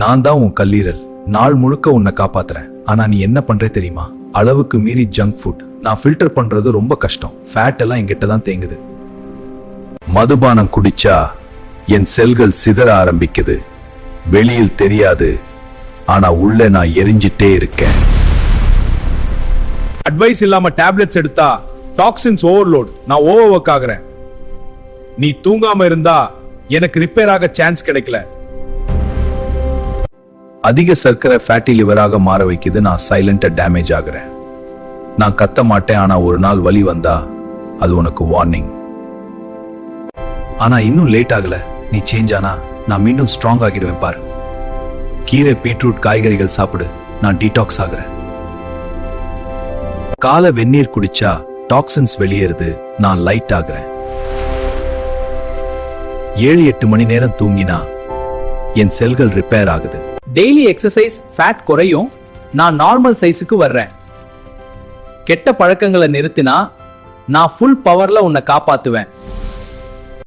நான் தான் உன் கல்லீரல். நாள் முழுக்க உன்னை காப்பாத்துறேன். ஆனா நீ என்ன பண்ற தெரியுமா? அளவுக்கு மீறி ஜங்க் ஃபுட். நான் ஃபில்டர் பண்றது ரொம்ப கஷ்டம். ஃபேட் எல்லாம் என்கிட்ட தான் தேங்குது. மதுபானம் குடிச்சா என் செல்கள் சிதற ஆரம்பிக்குது. வெளியில் தெரியாது, ஆனா உள்ள நான் எரிஞ்சிட்டே இருக்கேன். அட்வைஸ் இல்லாம டேப்லெட்ஸ் எடுத்தா டாக்ஸின்ஸ் ஓவர்லோட். நான் ஓவர் ஒர்க் ஆகுறேன். நீ தூங்காம இருந்தா எனக்கு ரிப்பேர் ஆக சான்ஸ் கிடைக்கல. அதிக சர்க்கரை ஃபேட்டி லிவராக மாற வைக்குது. நான் சைலண்டா டேமேஜ் ஆகுறேன். நான் கத்த மாட்டேன், ஆனா ஒரு நாள் வலி வந்தா அது உனக்கு வார்னிங். ஆனா இன்னும் லேட் ஆகல. நீ சேஞ்ச் ஆனா நான் மீண்டும் ஸ்ட்ராங் ஆகிடுவேன் பாரு. கீரை, பீட்ரூட், காய்கறிகள் சாப்பிடு. நான் டீடாக்ஸ் ஆகுறேன். காலை வெந்நீர் குடிச்சா டாக்ஸின்ஸ் வெளியேறுது. நான் லைட் ஆகுறேன். 7-8 மணி நேரம் தூங்கினா என் செல்கள் ரிப்பேர் ஆகுது. டெய்லி எக்ஸசைஸ், ஃபேட் குறையும். நான் நார்மல் சைஸுக்கு வர்றேன். கெட்ட பழக்கங்களை நிறுத்தினா நான் ஃபுல் பவர்ல உன்னை காப்பாத்துவேன்.